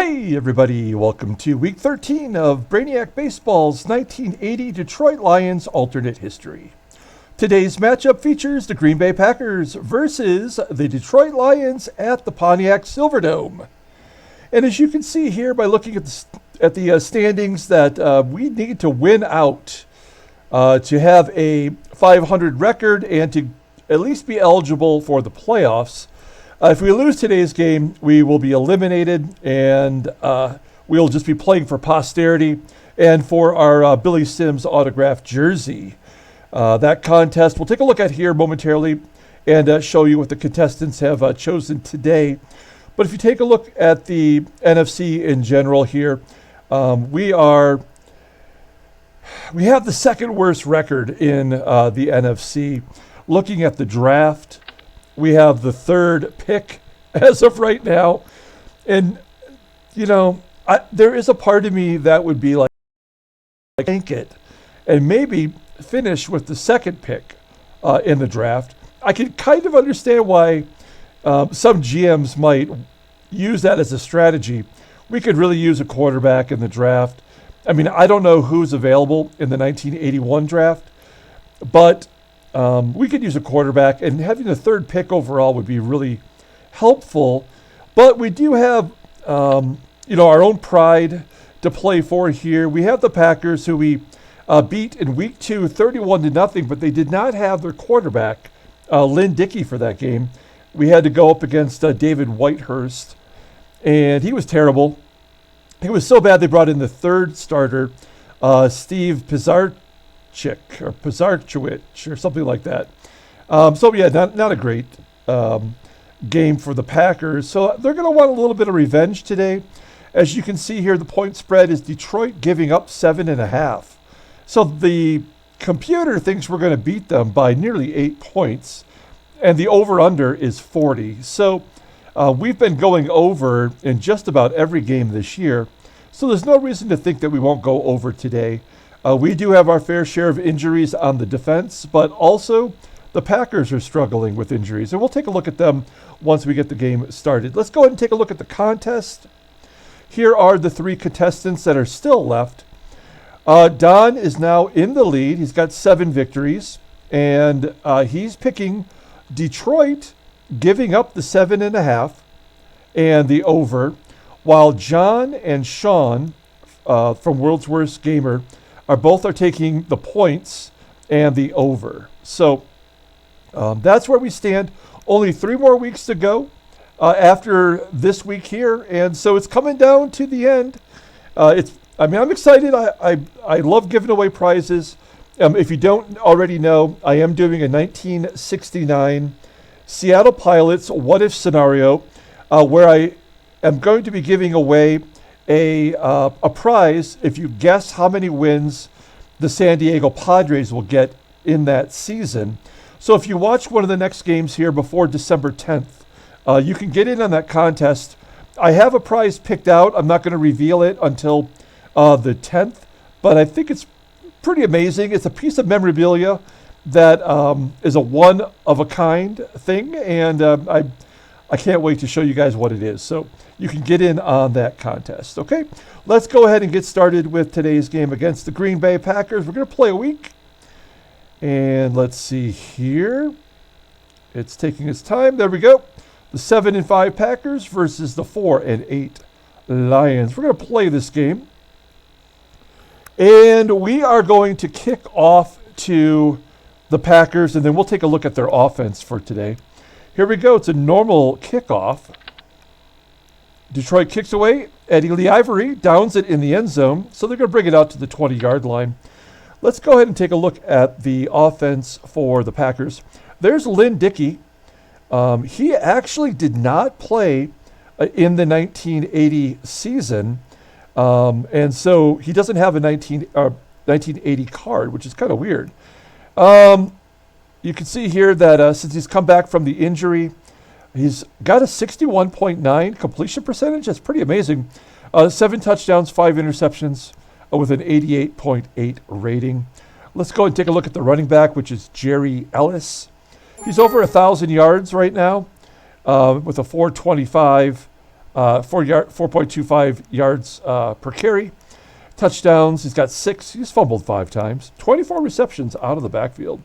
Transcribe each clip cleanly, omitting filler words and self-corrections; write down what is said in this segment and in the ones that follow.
Hey everybody, welcome to week 13 of Brainiac Baseball's 1980 Detroit Lions alternate history. Today's matchup features the Green Bay Packers versus the Detroit Lions at the Pontiac Silverdome. And as you can see here by looking at the standings that we need to win out to have a 500 record and to at least be eligible for the playoffs. If we lose today's game, we will be eliminated, and we'll just be playing for posterity and for our Billy Sims autographed jersey. That contest we'll take a look at here momentarily and show you what the contestants have chosen today. But if you take a look at the NFC in general here, we have the second worst record in the NFC. Looking at the draft, we have the third pick as of right now. And, there is a part of me that would be like, tank it and maybe finish with the second pick in the draft. I can kind of understand why some GMs might use that as a strategy. We could really use a quarterback in the draft. I mean, I don't know who's available in the 1981 draft, but we could use a quarterback, and having the third pick overall would be really helpful. But we do have, our own pride to play for here. We have the Packers, who we beat in week 2, 31-0, but they did not have their quarterback, Lynn Dickey, for that game. We had to go up against David Whitehurst, and he was terrible. He was so bad they brought in the third starter, Steve Pizarchik or Pizarchowicz or something like that. Not a great game for the Packers. So they're going to want a little bit of revenge today. As you can see here, the point spread is Detroit giving up 7.5. So the computer thinks we're going to beat them by nearly 8 points, and the over-under is 40. So we've been going over in just about every game this year. So there's no reason to think that we won't go over today. We do have our fair share of injuries on the defense, but also the Packers are struggling with injuries. And we'll take a look at them once we get the game started. Let's go ahead and take a look at the contest. Here are the three contestants that are still left. Don is now in the lead. He's got 7 victories, and he's picking Detroit, giving up the 7.5 and the over, while John and Sean from World's Worst Gamer are taking the points and the over. So that's where we stand. Only 3 more weeks to go after this week here, and so it's coming down to the end. I'm excited. I love giving away prizes. If you don't already know, I am doing a 1969 Seattle Pilots what if scenario where I am going to be giving away a prize if you guess how many wins the San Diego Padres will get in that season. So if you watch one of the next games here before December 10th, you can get in on that contest. I have a prize picked out. I'm not going to reveal it until the 10th, but I think it's pretty amazing. It's a piece of memorabilia that is a one-of-a-kind thing, and I can't wait to show you guys what it is. So you can get in on that contest. Okay, let's go ahead and get started with today's game against the Green Bay Packers. We're going to play a week. And let's see here. It's taking its time. There we go. The 7-5 Packers versus the 4-8 Lions. We're going to play this game. And we are going to kick off to the Packers, and then we'll take a look at their offense for today. Here we go. It's a normal kickoff. Detroit kicks away. Eddie Lee Ivory downs it in the end zone, so they're going to bring it out to the 20-yard line. Let's go ahead and take a look at the offense for the Packers. There's Lynn Dickey. He actually did not play in the 1980 season, and so he doesn't have a 1980 card, which is kind of weird. You can see here that since he's come back from the injury, he's got a 61.9 completion percentage. That's pretty amazing. 7 touchdowns, 5 interceptions with an 88.8 rating. Let's go and take a look at the running back, which is Jerry Ellis. He's over 1,000 yards right now with a 4.25 4.25 yards per carry. Touchdowns, he's got 6. He's fumbled 5 times. 24 receptions out of the backfield.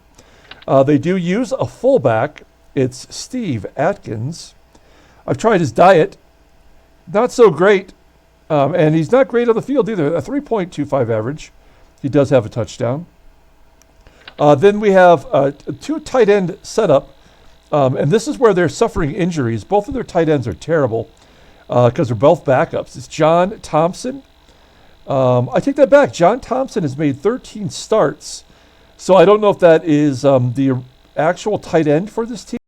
They do use a fullback. It's Steve Atkins. I've tried his diet. Not so great. And he's not great on the field either. A 3.25 average. He does have a touchdown. Then we have 2 tight end setup. And this is where they're suffering injuries. Both of their tight ends are terrible because they're both backups. It's John Thompson. I take that back. John Thompson has made 13 starts. So I don't know if that is the actual tight end for this team.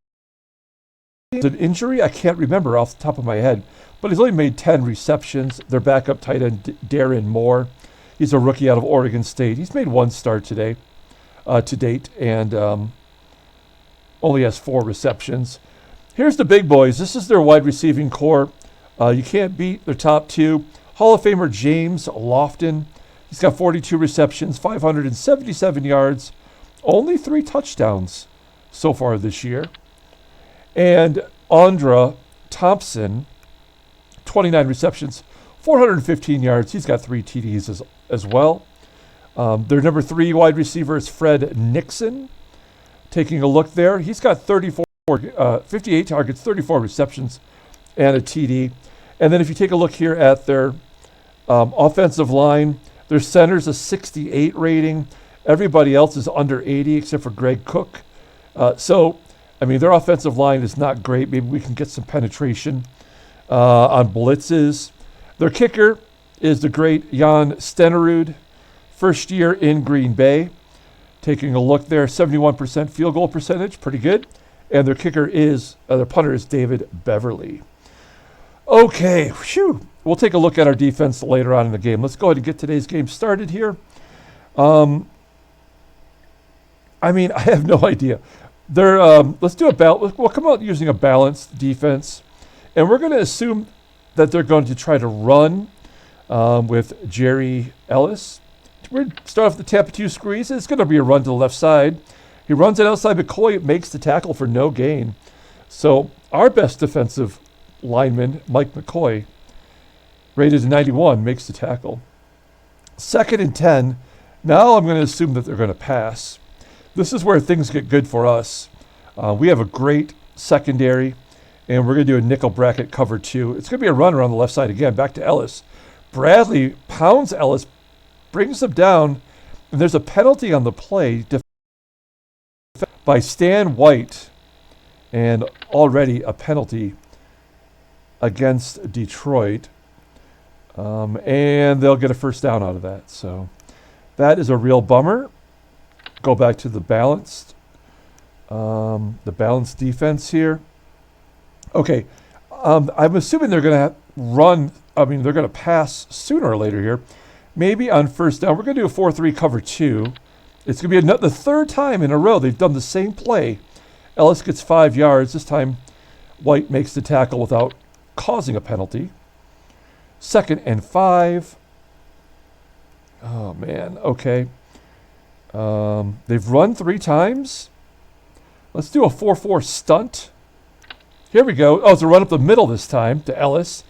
It's an injury? I can't remember off the top of my head. But he's only made 10 receptions. Their backup tight end, Darren Moore. He's a rookie out of Oregon State. He's made 1 start to date, and only has 4 receptions. Here's the big boys. This is their wide receiving core. You can't beat their top 2. Hall of Famer James Lofton. He's got 42 receptions, 577 yards, only 3 touchdowns so far this year. And Andra Thompson, 29 receptions, 415 yards. He's got 3 TDs as well. Their number 3 wide receiver is Fred Nixon. Taking a look there, he's got 58 targets, 34 receptions, and a TD. And then if you take a look here at their offensive line, their center's a 68 rating. Everybody else is under 80 except for Greg Cook. So, I mean, their offensive line is not great. Maybe we can get some penetration on blitzes. Their kicker is the great Jan Stenerud, first year in Green Bay. Taking a look there, 71% field goal percentage, pretty good. And their kicker is, their punter is David Beverly. Okay, whew. We'll take a look at our defense later on in the game. Let's go ahead and get today's game started here. I mean, I have no idea. Let's do we'll come out using a balanced defense. And we're going to assume that they're going to try to run with Jerry Ellis. We're going to start off the Tampa 2 squeeze. It's going to be a run to the left side. He runs it outside McCoy. It makes the tackle for no gain. So our best defensive lineman, Mike McCoy, rated a 91, makes the tackle. 2nd and 10. Now I'm going to assume that they're going to pass. This is where things get good for us. We have a great secondary, and we're going to do a nickel bracket cover 2. It's going to be a run around the left side again, back to Ellis. Bradley pounds Ellis, brings him down, and there's a penalty on the play by Stan White, and already a penalty against Detroit. And they'll get a first down out of that. So that is a real bummer. Go back to the balanced defense here. Okay, I'm assuming they're going to they're going to pass sooner or later here. Maybe on first down. We're going to do a 4-3 cover 2. It's going to be the 3rd time in a row they've done the same play. Ellis gets 5 yards. This time, White makes the tackle without causing a penalty. 2nd and 5. Oh, man. Okay. They've run 3 times. Let's do a 4-4 stunt. Here we go. Oh, it's a run up the middle this time to Ellis.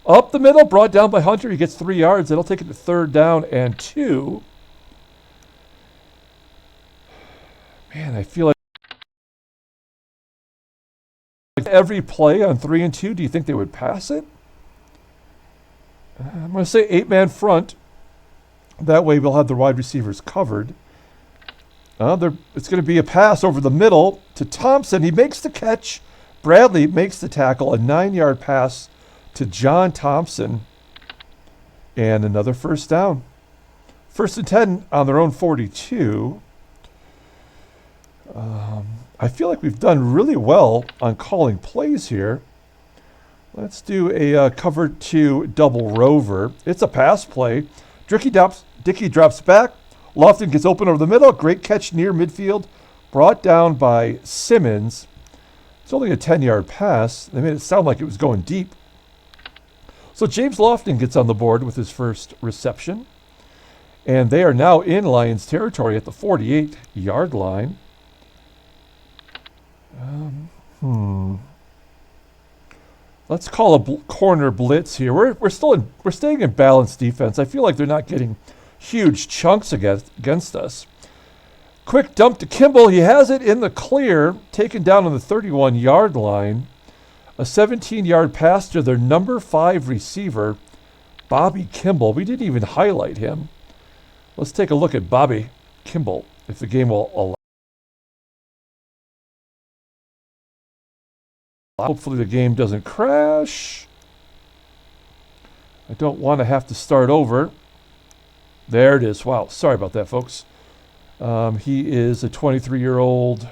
Up the middle, brought down by Hunter. He gets 3 yards. That'll take it to 3rd down and 2. Man, I feel like every play on 3 and 2, do you think they would pass it? I'm going to say 8-man front. That way we'll have the wide receivers covered. It's going to be a pass over the middle to Thompson. He makes the catch. Bradley makes the tackle. A 9-yard pass to John Thompson. And another first down. 1st and 10 on their own 42. I feel like we've done really well on calling plays here. Let's do a cover 2 double rover. It's a pass play. Dickey drops back. Lofton gets open over the middle. Great catch near midfield. Brought down by Simmons. It's only a 10-yard pass. They made it sound like it was going deep. So James Lofton gets on the board with his first reception. And they are now in Lions territory at the 48-yard line. Let's call a corner blitz here. We're staying in balanced defense. I feel like they're not getting huge chunks against us. Quick dump to Kimball. He has it in the clear, taken down on the 31-yard line. A 17-yard pass to their number 5 receiver, Bobby Kimball. We didn't even highlight him. Let's take a look at Bobby Kimball, if the game will allow. Hopefully the game doesn't crash. I don't want to have to start over. There it is. Wow, sorry about that, folks. He is a 23-year-old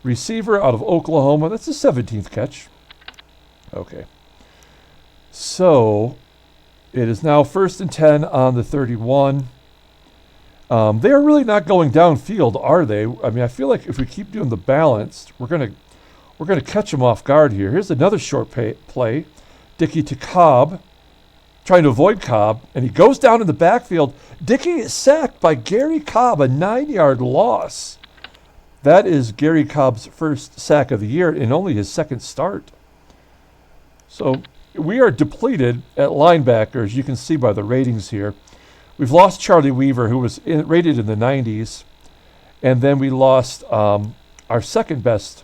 receiver out of Oklahoma. That's his 17th catch. Okay. So it is now 1st and 10 on the 31. They are really not going downfield, are they? I mean, I feel like if we keep doing the balanced, we're gonna catch them off guard here. Here's another short play. Dickey to Cobb, trying to avoid Cobb, and he goes down in the backfield. Dickey is sacked by Gary Cobb, a 9-yard loss. That is Gary Cobb's first sack of the year and only his second start. So we are depleted at linebackers. You can see by the ratings here. We've lost Charlie Weaver, who was rated in the 90s. And then we lost our second best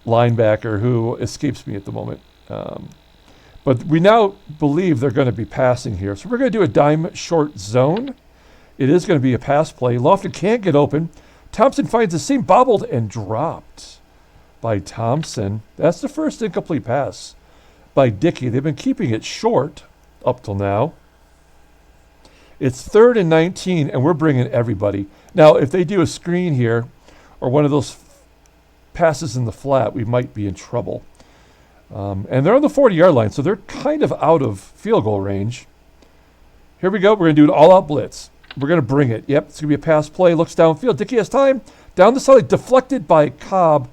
linebacker, who escapes me at the moment. But we now believe they're going to be passing here. So we're going to do a dime short zone. It is going to be a pass play. Lofton can't get open. Thompson finds the seam, bobbled and dropped by Thompson. That's the first incomplete pass by Dickey. They've been keeping it short up till now. It's 3rd and 19, and we're bringing everybody. Now, if they do a screen here or one of those passes in the flat, we might be in trouble. And they're on the 40-yard line, so they're kind of out of field goal range. Here we go. We're going to do an all-out blitz. We're going to bring it. Yep, it's going to be a pass play. Looks downfield. Dickey has time. Down the side, deflected by Cobb.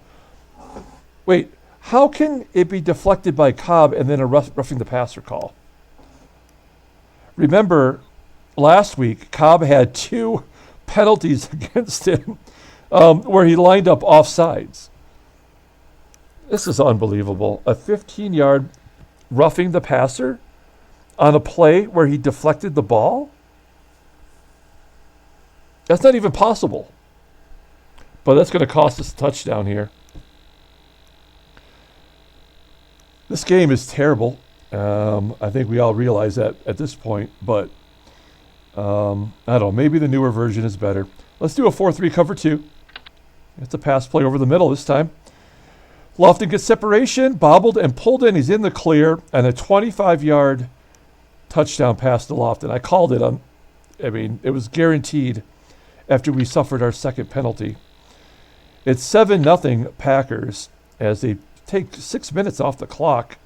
Wait, how can it be deflected by Cobb and then a roughing the passer call? Remember, last week, Cobb had 2 penalties against him where he lined up offsides. This is unbelievable. A 15-yard roughing the passer on a play where he deflected the ball? That's not even possible. But that's going to cost us a touchdown here. This game is terrible. I think we all realize that at this point. But I don't know. Maybe the newer version is better. Let's do a 4-3 cover 2. It's a pass play over the middle this time. Lofton gets separation, bobbled and pulled in. He's in the clear, and a 25-yard touchdown pass to Lofton. I called it it was guaranteed after we suffered our second penalty. It's 7-0 Packers as they take 6 minutes off the clock.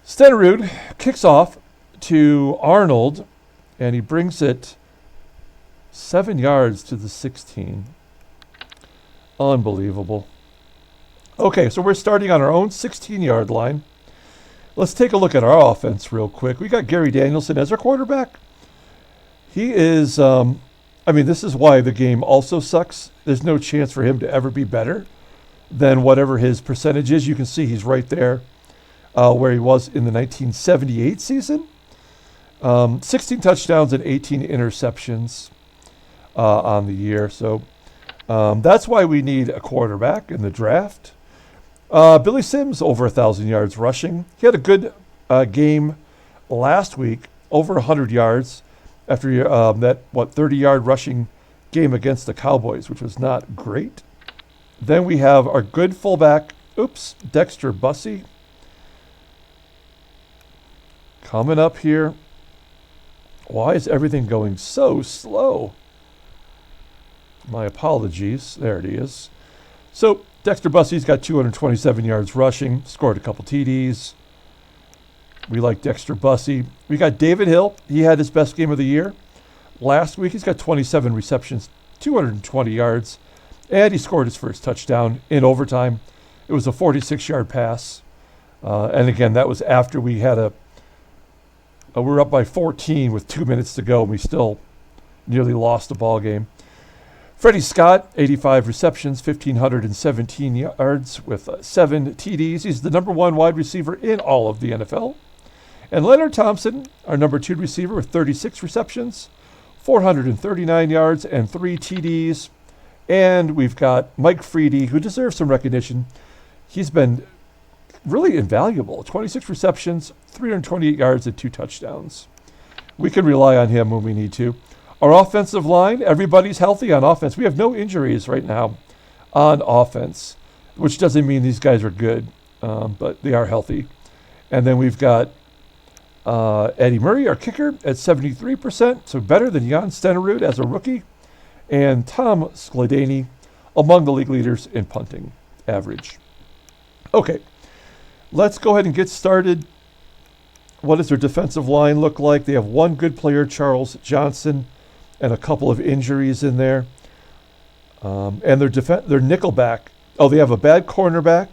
Stenerud kicks off to Arnold, and he brings it 7 yards to the 16. Unbelievable. Okay, so we're starting on our own 16-yard line. Let's take a look at our offense real quick. We got Gary Danielson as our quarterback. He is, this is why the game also sucks. There's no chance for him to ever be better than whatever his percentage is. You can see he's right there where he was in the 1978 season. 16 touchdowns and 18 interceptions on the year. So that's why we need a quarterback in the draft. Billy Sims, over 1,000 yards rushing. He had a good game last week, over 100 yards after that 30-yard rushing game against the Cowboys, which was not great. Then we have our good fullback, Dexter Bussey, coming up here. Why is everything going so slow? My apologies. There it is. So Dexter Bussey's got 227 yards rushing, scored a couple TDs. We like Dexter Bussey. We got David Hill. He had his best game of the year. Last week, he's got 27 receptions, 220 yards, and he scored his first touchdown in overtime. It was a 46-yard pass. And again, that was after we had we were up by 14 with 2 minutes to go, and we still nearly lost the ball game. Freddie Scott, 85 receptions, 1,517 yards with 7 TDs. He's the number 1 wide receiver in all of the NFL. And Leonard Thompson, our number 2 receiver with 36 receptions, 439 yards and 3 TDs. And we've got Mike Freedy, who deserves some recognition. He's been really invaluable. 26 receptions, 328 yards and 2 touchdowns. We can rely on him when we need to. Our offensive line, everybody's healthy on offense. We have no injuries right now on offense, which doesn't mean these guys are good, but they are healthy. And then we've got Eddie Murray, our kicker, at 73%, so better than Jan Stenerud as a rookie. And Tom Skladany, among the league leaders in punting average. Okay, let's go ahead and get started. What does their defensive line look like? They have one good player, Charles Johnson, and a couple of injuries in there. And their nickelback. Oh, they have a bad cornerback.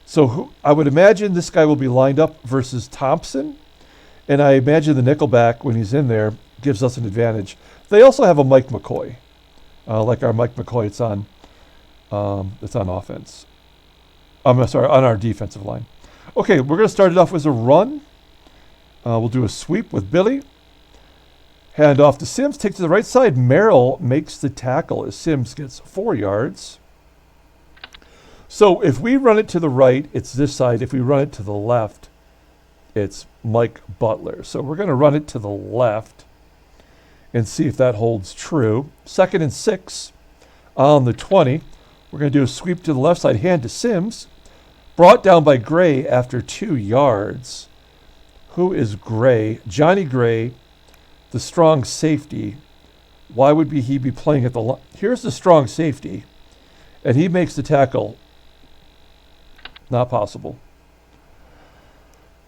So I would imagine this guy will be lined up versus Thompson. And I imagine the nickelback, when he's in there, gives us an advantage. They also have a Mike McCoy. Like our Mike McCoy, it's on offense. I'm sorry, on our defensive line. Okay, we're going to start it off with a run. We'll do a sweep with Billy. Hand off to Sims, take to the right side. Merrill makes the tackle as Sims gets 4 yards. So if we run it to the right, it's this side. If we run it to the left, it's Mike Butler. So we're going to run it to the left and see if that holds true. 2nd and 6 on the 20. We're going to do a sweep to the left side, hand to Sims. Brought down by Gray after 2 yards. Who is Gray? Johnny Gray, the strong safety. Why would he be playing at the line? Here's the strong safety, and he makes the tackle. Not possible.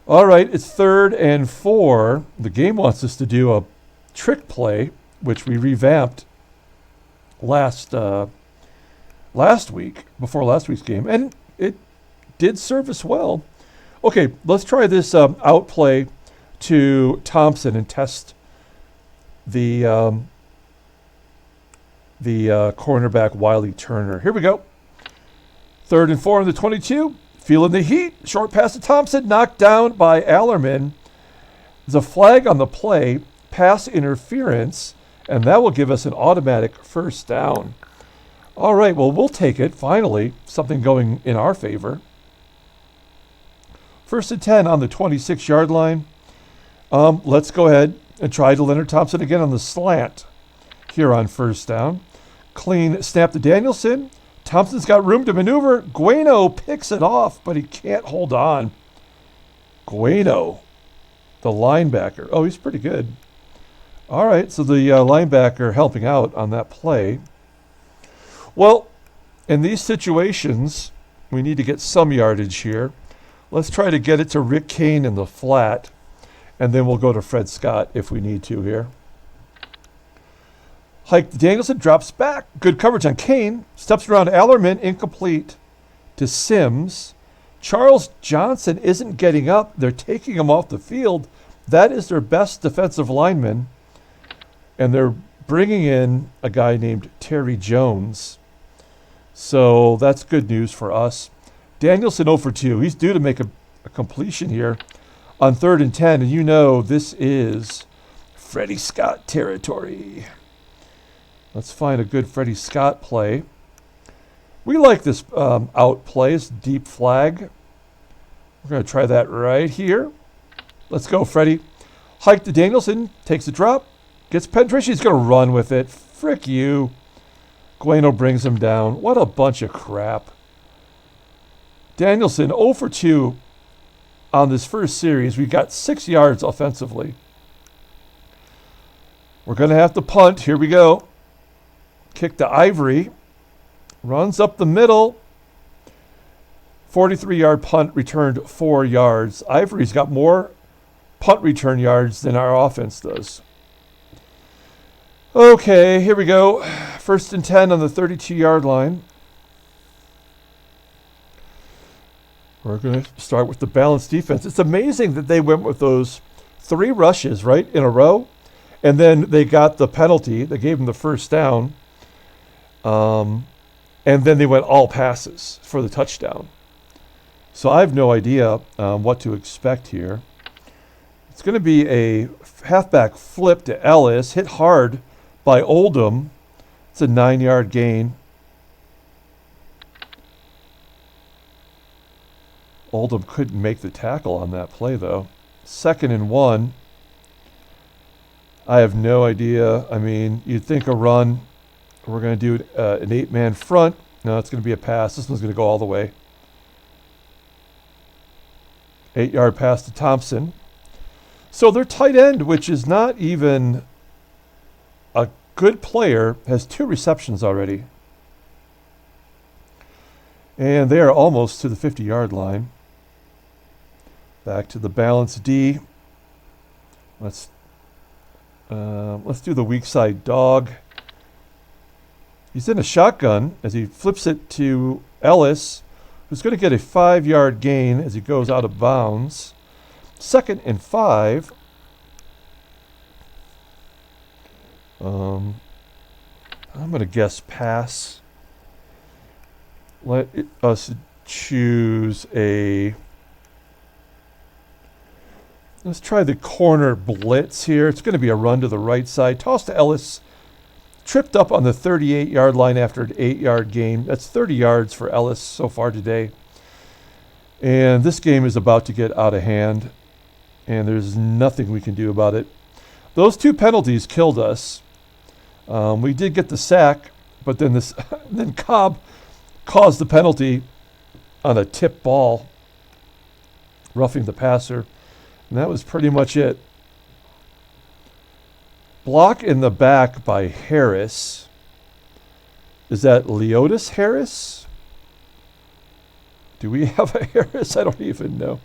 All right, it's 3rd and 4. The game wants us to do a trick play, which we revamped last week, before last week's game, and it did serve us well. Okay, let's try this out play to Thompson and test the cornerback Wiley Turner. Here we go. 3rd and 4 on the 22. Feeling the heat. Short pass to Thompson, knocked down by Allerman. There's a flag on the play, pass interference, and that will give us an automatic 1st down. All right, well, we'll take it. Finally, something going in our favor. 1st and 10 on the 26-yard line. Let's go ahead and try to Leonard Thompson again on the slant here on 1st down. Clean snap to Danielson. Thompson's got room to maneuver. Gueno picks it off, but he can't hold on. Gueno, the linebacker. Oh, he's pretty good. All right, so the linebacker helping out on that play. Well, in these situations, we need to get some yardage here. Let's try to get it to Rick Kane in the flat, and then we'll go to Fred Scott if we need to here. Hike to Danielson, drops back. Good coverage on Kane. Steps around Allerman, incomplete to Sims. Charles Johnson isn't getting up. They're taking him off the field. That is their best defensive lineman. And they're bringing in a guy named Terry Jones. So that's good news for us. Danielson 0 for 2. He's due to make a completion here on 3rd and 10. And you know this is Freddie Scott territory. Let's find a good Freddie Scott play. We like this out play. It's deep flag. We're going to try that right here. Let's go, Freddie. Hike to Danielson. Takes a drop. Gets penetration. He's going to run with it. Frick you. Gueno brings him down. What a bunch of crap. Danielson 0 for 2 on this first series. We got 6 yards offensively. We're going to have to punt. Here we go. Kick to Ivory. Runs up the middle. 43-yard punt, returned 4 yards. Ivory's got more punt return yards than our offense does. Okay, here we go. 1st and 10 on the 32-yard line. We're going to start with the balanced defense. It's amazing that they went with those 3 rushes, right, in a row. And then they got the penalty. They gave them the 1st down. And then they went all passes for the touchdown. So I have no idea what to expect here. It's going to be a halfback flip to Ellis, hit hard by Oldham. It's a 9-yard gain. Oldham couldn't make the tackle on that play, though. 2nd and 1. I have no idea. I mean, you'd think a run. We're going to do an 8-man front. No, it's going to be a pass. This one's going to go all the way. 8-yard pass to Thompson. So their tight end, which is not even a good player, has 2 receptions already. And they are almost to the 50-yard line. Back to the balance D. Let's do the weak side dog. He's in a shotgun as he flips it to Ellis, who's going to get a 5-yard gain as he goes out of bounds. 2nd and 5. I'm going to guess pass. Let us choose a... Let's try the corner blitz here. It's going to be a run to the right side. Toss to Ellis. Tripped up on the 38-yard line after an 8-yard gain. That's 30 yards for Ellis so far today. And this game is about to get out of hand. And there's nothing we can do about it. Those 2 penalties killed us. We did get the sack, but then then Cobb caused the penalty on a tip ball, roughing the passer. And that was pretty much it. Block in the back by Harris. Is that Leotis Harris? Do we have a Harris? I don't even know.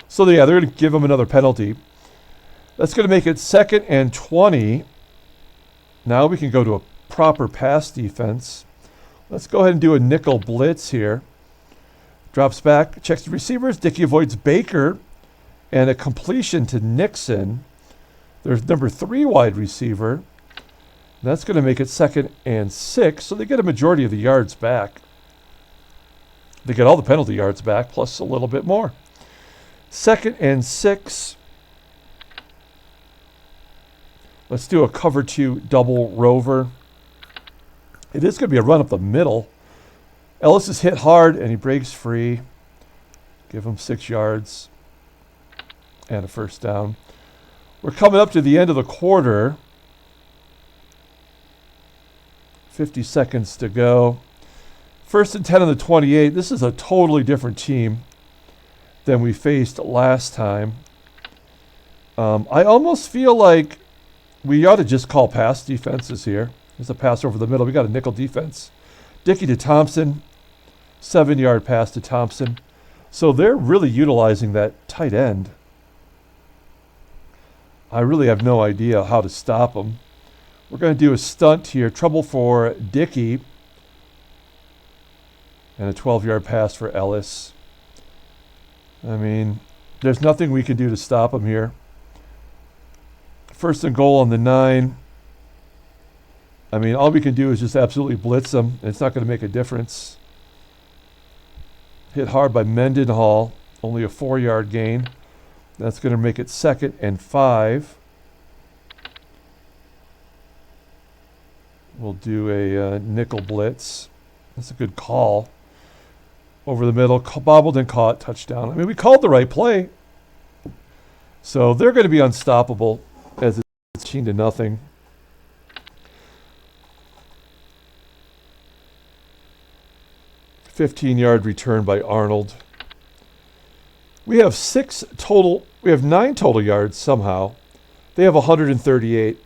So yeah, they're going to give him another penalty. That's going to make it 2nd and 20. Now we can go to a proper pass defense. Let's go ahead and do a nickel blitz here. Drops back, checks the receivers. Dickey avoids Baker. And a completion to Nixon. There's number 3 wide receiver. That's going to make it 2nd and 6. So they get a majority of the yards back. They get all the penalty yards back, plus a little bit more. 2nd and 6. Let's do a cover 2 double rover. It is going to be a run up the middle. Ellis is hit hard, and he breaks free. Give him 6 yards. And a first down. We're coming up to the end of the quarter. 50 seconds to go. 1st and 10 on the 28. This is a totally different team than we faced last time. I almost feel like we ought to just call pass defenses here. There's a pass over the middle. We got a nickel defense. Dickey to Thompson. 7-yard pass to Thompson. So they're really utilizing that tight end. I really have no idea how to stop them. We're going to do a stunt here. Trouble for Dickey. And a 12-yard pass for Ellis. I mean, there's nothing we can do to stop him here. 1st and goal on the 9. I mean, all we can do is just absolutely blitz them. It's not going to make a difference. Hit hard by Mendenhall. Only a 4-yard gain. That's going to make it 2nd and 5. We'll do a nickel blitz. That's a good call. Over the middle, bobbled and caught, touchdown. I mean, we called the right play. So they're going to be unstoppable as it's 18-0. A 15-yard return by Arnold. We have 9 total yards somehow. They have 138.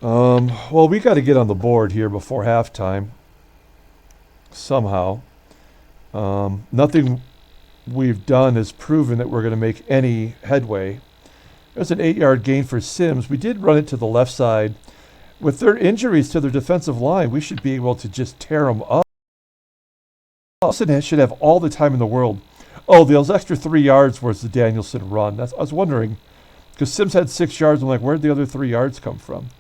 Well, we got to get on the board here before halftime. Somehow. Nothing we've done has proven that we're going to make any headway. There's an 8-yard gain for Sims. We did run it to the left side. With their injuries to their defensive line, we should be able to just tear them up. Danielson should have all the time in the world. Oh, those extra 3 yards was the Danielson run. I was wondering, because Sims had 6 yards. I'm like, where'd the other 3 yards come from?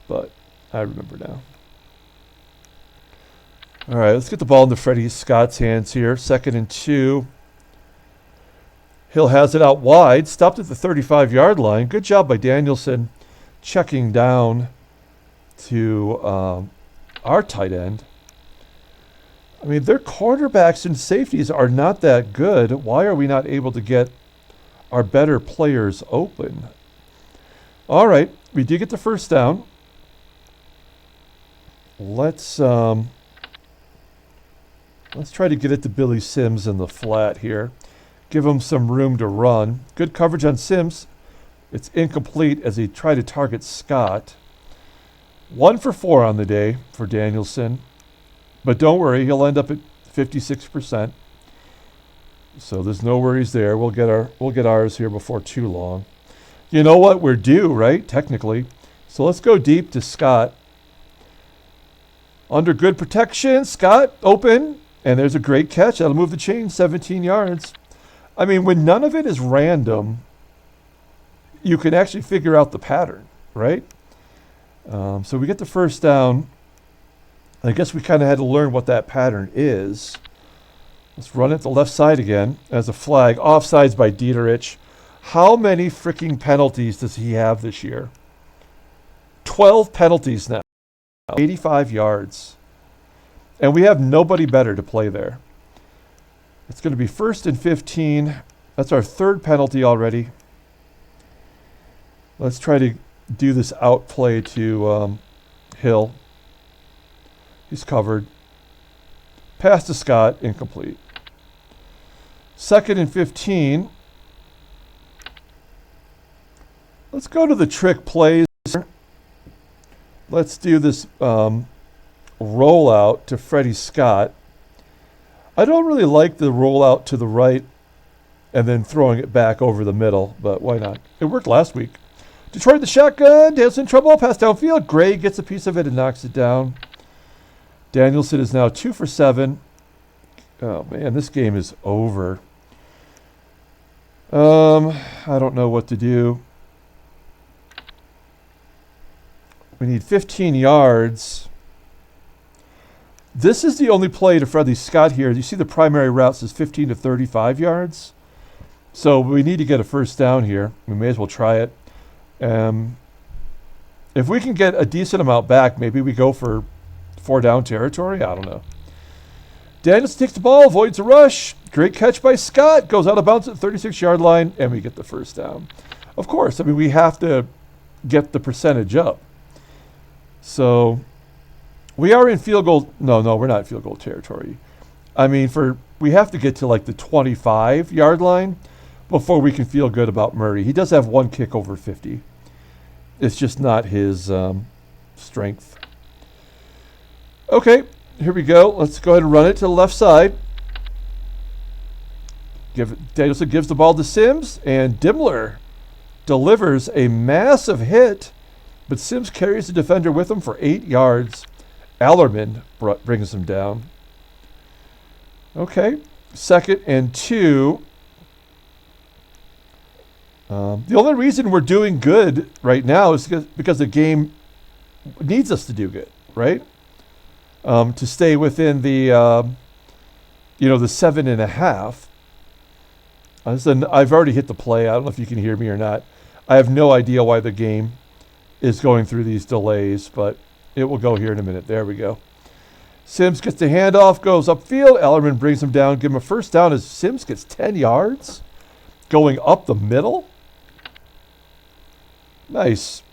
But I remember now. All right, let's get the ball into Freddie Scott's hands here. 2nd and 2. Hill has it out wide. Stopped at the 35-yard line. Good job by Danielson checking down to our tight end. I mean, their quarterbacks and safeties are not that good. Why are we not able to get our better players open? All right, we did get the first down. Let's try to get it to Billy Sims in the flat here. Give him some room to run. Good coverage on Sims. It's incomplete as he tried to target Scott. 1 for 4 on the day for Danielson. But don't worry, he'll end up at 56%. So there's no worries there. We'll get ours here before too long. You know what? We're due, right? Technically. So let's go deep to Scott. Under good protection, Scott open. And there's a great catch. That'll move the chain 17 yards. I mean, when none of it is random, you can actually figure out the pattern, right? So we get the first down. I guess we kind of had to learn what that pattern is. Let's run it the left side again as a flag. Offsides by Dieterich. How many freaking penalties does he have this year? 12 penalties now. 85 yards. And we have nobody better to play there. It's going to be 1st and 15. That's our 3rd penalty already. Let's try to do this outplay to Hill. He's covered. Pass to Scott, incomplete. 2nd and 15. Let's go to the trick plays. Let's do this rollout to Freddie Scott. I don't really like the rollout to the right and then throwing it back over the middle, but why not? It worked last week. Detroit the shotgun. Danielson in trouble. Pass downfield. Gray gets a piece of it and knocks it down. Danielson is now 2 for 7. Oh, man, this game is over. I don't know what to do. We need 15 yards. This is the only play to Freddie Scott here. You see the primary route says 15 to 35 yards. So we need to get a first down here. We may as well try it. If we can get a decent amount back, maybe we go for 4 down territory. I don't know. Danielson takes the ball, avoids a rush. Great catch by Scott. Goes out of bounds at the 36-yard line, and we get the first down. Of course, I mean, we have to get the percentage up. So we are in field goal. No, we're not in field goal territory. I mean, we have to get to like the 25-yard line before we can feel good about Murray. He does have 1 kick over 50. It's just not his strength. Okay, here we go. Let's go ahead and run it to the left side. Danielson gives the ball to Sims, and Dimmler delivers a massive hit, but Sims carries the defender with him for 8 yards. Allerman brings him down. Okay, 2nd and 2. The only reason we're doing good right now is because the game needs us to do good, right? To stay within the, the 7.5. I've already hit the play. I don't know if you can hear me or not. I have no idea why the game is going through these delays, but it will go here in a minute. There we go. Sims gets the handoff, goes upfield. Ellerman brings him down, give him a first down as Sims gets 10 yards going up the middle. Nice.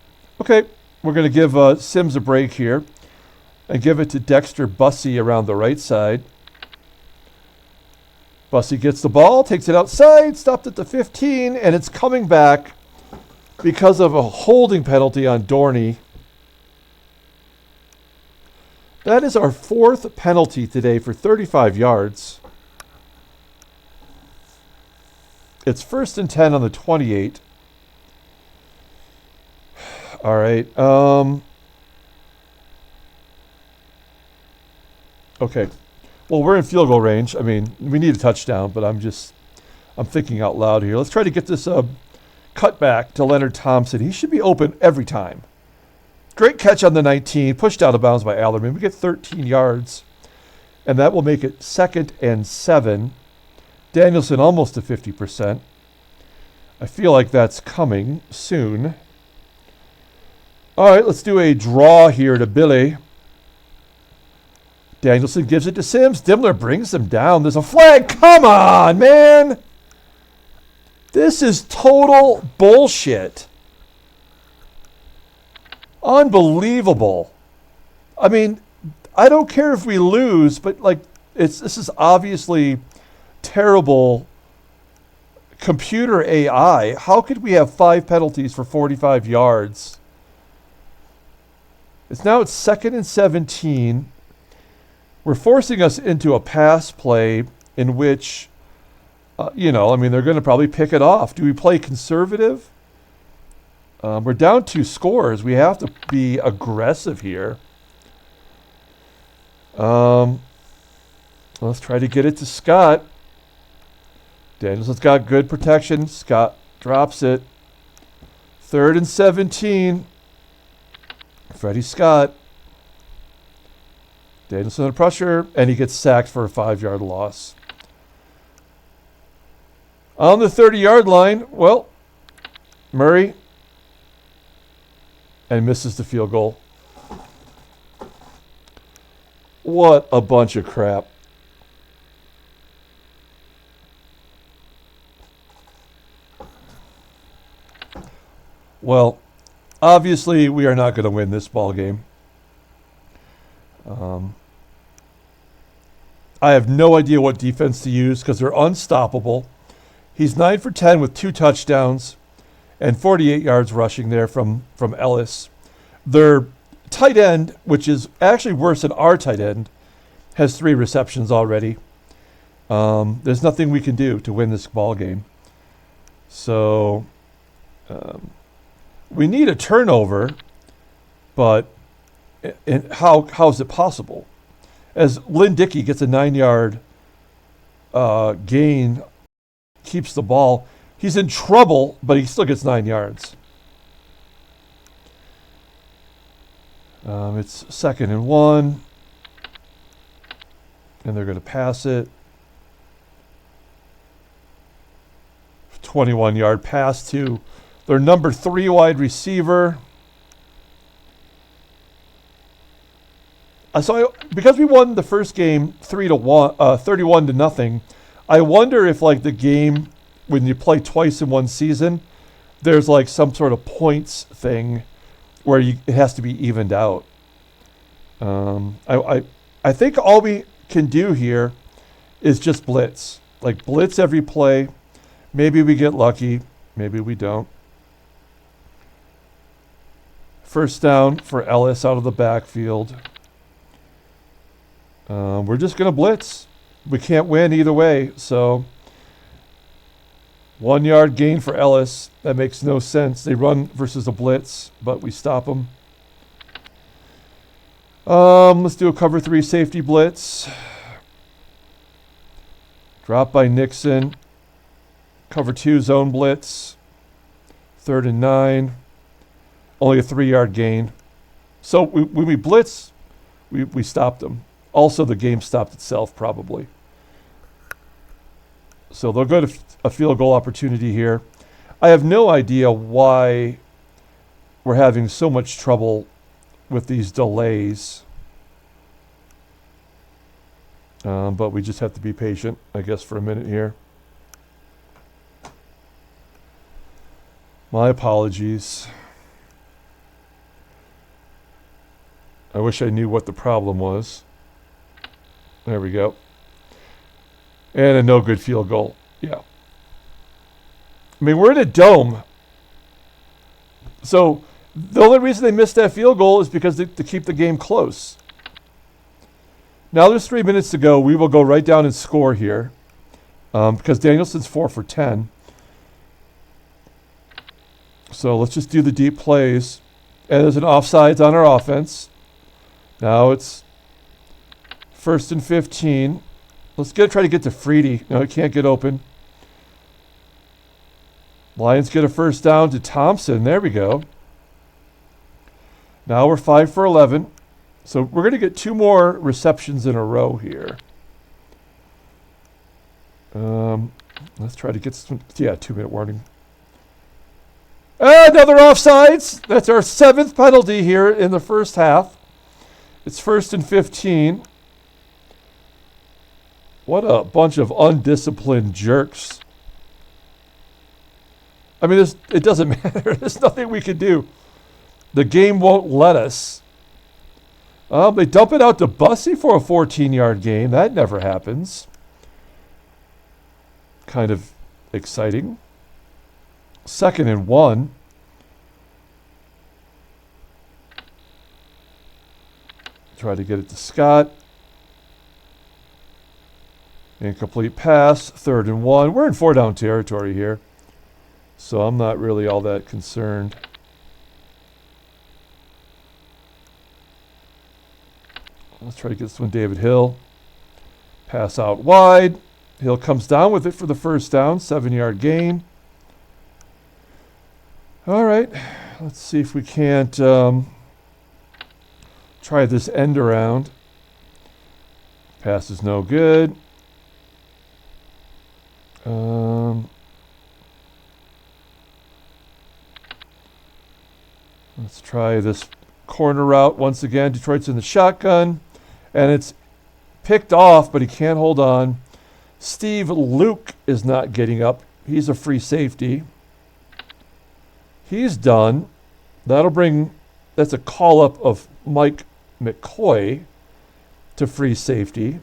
Okay, we're going to give Sims a break here and give it to Dexter Bussey around the right side. Bussey gets the ball, takes it outside, stopped at the 15, and it's coming back because of a holding penalty on Dorney. That is our 4th penalty today for 35 yards. It's 1st and 10 on the 28. All right. Okay. Well, we're in field goal range. I mean, we need a touchdown, but I'm thinking out loud here. Let's try to get this cut back to Leonard Thompson. He should be open every time. Great catch on the 19, pushed out of bounds by Allerman. We get 13 yards, and that will make it 2nd and 7. Danielson almost to 50%. I feel like that's coming soon. All right, let's do a draw here to Billy. Danielson gives it to Sims. Dimmler brings him down. There's a flag. Come on, man. This is total bullshit. Unbelievable. I mean, I don't care if we lose, but like this is obviously terrible computer AI. How could we have 5 penalties for 45 yards? It's 2nd and 17. We're forcing us into a pass play in which, they're going to probably pick it off. Do we play conservative? We're down 2 scores. We have to be aggressive here. Let's try to get it to Scott. Danielson's got good protection. Scott drops it. 3rd and 17. Freddie Scott. Danielson under pressure, and he gets sacked for a 5-yard loss. On the 30-yard line, Murray, and misses the field goal. What a bunch of crap. Well, obviously we are not going to win this ball game. I have no idea what defense to use because they're unstoppable. He's 9 for 10 with 2 touchdowns and 48 yards rushing there from Ellis. Their tight end, which is actually worse than our tight end, has 3 receptions already. There's nothing we can do to win this ball game. So we need a turnover, but how is it possible? As Lynn Dickey gets a 9-yard gain, keeps the ball. He's in trouble, but he still gets 9 yards. It's 2nd and 1. And they're going to pass it. 21-yard pass to their number 3 wide receiver. Because we won the first game 31 to nothing, I wonder if like the game when you play twice in one season, there's like some sort of points thing where it has to be evened out. I think all we can do here is just blitz. Like blitz every play. Maybe we get lucky. Maybe we don't. First down for Ellis out of the backfield. We're just going to blitz. We can't win either way. So 1 yard gain for Ellis. That makes no sense. They run versus a blitz, but we stop them. Let's do a cover 3 safety blitz. Drop by Nixon. Cover 2 zone blitz. 3rd and 9. Only a 3-yard gain. So when we blitz, we stopped them. Also, the game stopped itself probably. So they'll go to a field goal opportunity here. I have no idea why we're having so much trouble with these delays. But we just have to be patient, I guess, for a minute here. My apologies. I wish I knew what the problem was. There we go. And a no good field goal. Yeah. I mean, we're in a dome. So the only reason they missed that field goal is because to keep the game close. Now there's 3 minutes to go. We will go right down and score here. Because Danielson's 4 for 10. So let's just do the deep plays. And there's an offsides on our offense. Now it's 1st and 15. Let's try to get to Freedy. No, he can't get open. Lions get a first down to Thompson. There we go. Now we're 5 for 11. So we're going to get 2 more receptions in a row here. Let's try to get some. Yeah, 2-minute warning. Another offsides. That's our 7th penalty here in the first half. It's 1st and 15. What a bunch of undisciplined jerks. I mean, it doesn't matter. There's nothing we can do. The game won't let us. They dump it out to Bussy for a 14-yard gain. That never happens. Kind of exciting. 2nd and 1. Try to get it to Scott. Incomplete pass. 3rd and 1. We're in 4-down territory here, so I'm not really all that concerned. Let's try to get this one, David Hill. Pass out wide. Hill comes down with it for the first down. 7-yard gain. All right. Let's see if we can't try this end around. Pass is no good. Let's try this corner route once again. Detroit's in the shotgun, and it's picked off, but he can't hold on. Steve Luke is not getting up. He's a free safety. He's done. That's a call-up of Mike McCoy to free safety.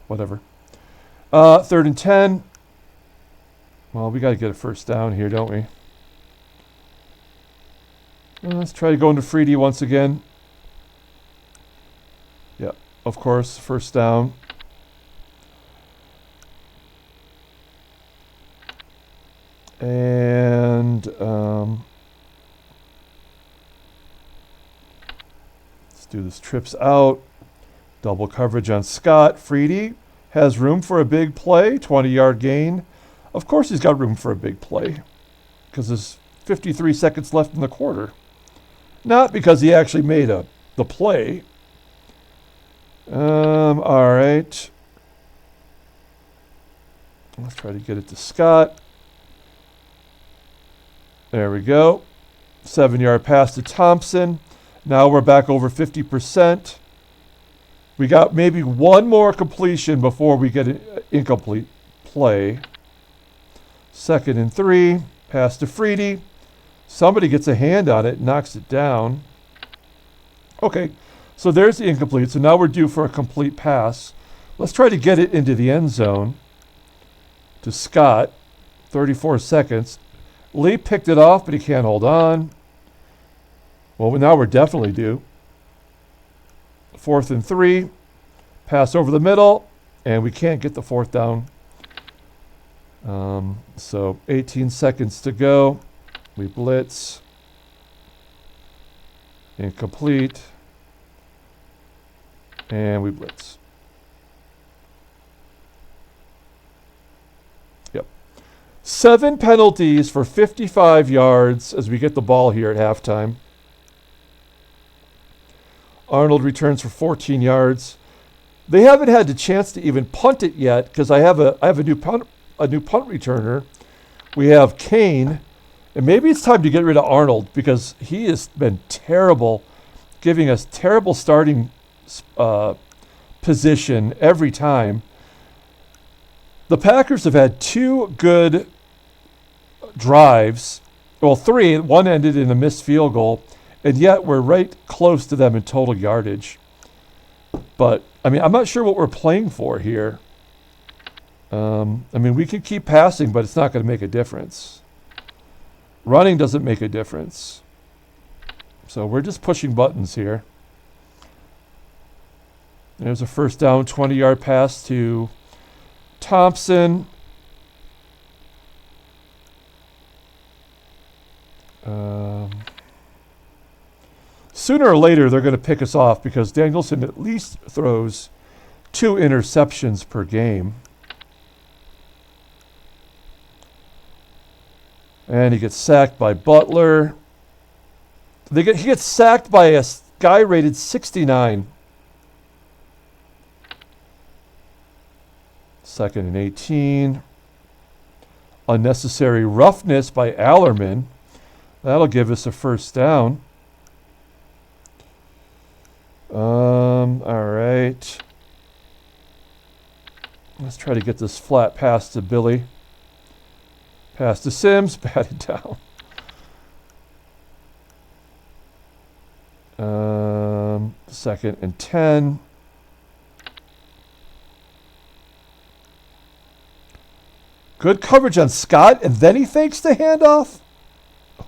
Whatever. 3rd and 10. Well, we got to get a first down here, don't we? Let's try to go into Freedy once again. Yeah, of course, first down. And let's do this trips out. Double coverage on Scott. Freedy has room for a big play, 20-yard gain. Of course he's got room for a big play because there's 53 seconds left in the quarter. Not because he actually made the play. All right. Let's try to get it to Scott. There we go. 7-yard pass to Thompson. Now we're back over 50%. We got maybe one more completion before we get an incomplete play. 2nd and 3. Pass to Freedy. Somebody gets a hand on it, knocks it down. Okay, so there's the incomplete. So now we're due for a complete pass. Let's try to get it into the end zone to Scott. 34 seconds. Lee picked it off, but he can't hold on. Well, now we're definitely due. 4th and 3. Pass over the middle, and we can't get the 4th down. So 18 seconds to go. We blitz. Incomplete. And we blitz. Yep. 7 penalties for 55 yards as we get the ball here at halftime. Arnold returns for 14 yards. They haven't had the chance to even punt it yet because I have a new punt returner. We have Kane, and maybe it's time to get rid of Arnold because he has been terrible, giving us terrible starting position every time. The Packers have had 2 good drives. Well, 3. One ended in a missed field goal, and yet we're right close to them in total yardage. But, I mean, I'm not sure what we're playing for here. I mean, we can keep passing, but it's not going to make a difference. Running doesn't make a difference. So we're just pushing buttons here. There's a first down, 20-yard pass to Thompson. Sooner or later, they're going to pick us off because Danielson at least throws 2 interceptions per game. And he gets sacked by Butler. He gets sacked by a guy rated 69. 2nd and 18. Unnecessary roughness by Allerman. That'll give us a first down. All right. Let's try to get this flat pass to Billy. Pass to Sims, batted down. 2nd and 10. Good coverage on Scott, and then he fakes the handoff?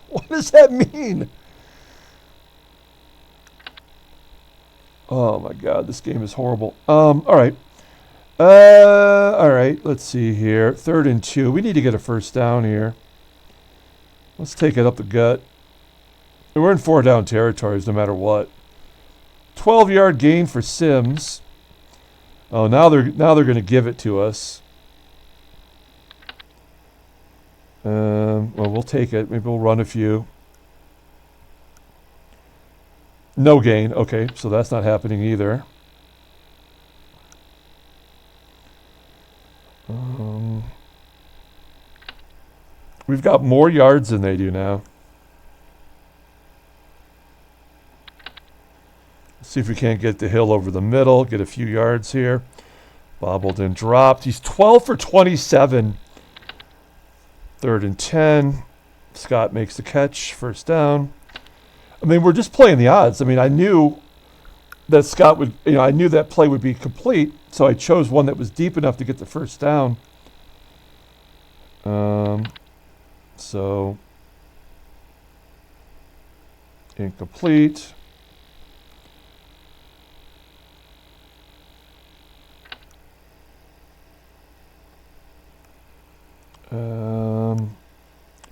What does that mean? Oh my God, this game is horrible. All right. All right, let's see here. 3rd and 2. We need to get a first down here. Let's take it up the gut. We're in 4-down territories no matter what. 12-yard gain for Sims. Oh, now they're going to give it to us. Well, we'll take it. Maybe we'll run a few. No gain. Okay, so that's not happening either. We've got more yards than they do now. See if we can't get the hill over the middle, get a few yards here. Bobbled and dropped. He's 12 for 27. 3rd and 10. Scott makes the catch. First down. I mean, we're just playing the odds. I mean, I knew that Scott would, I knew that play would be complete, so I chose one that was deep enough to get the first down. So, incomplete.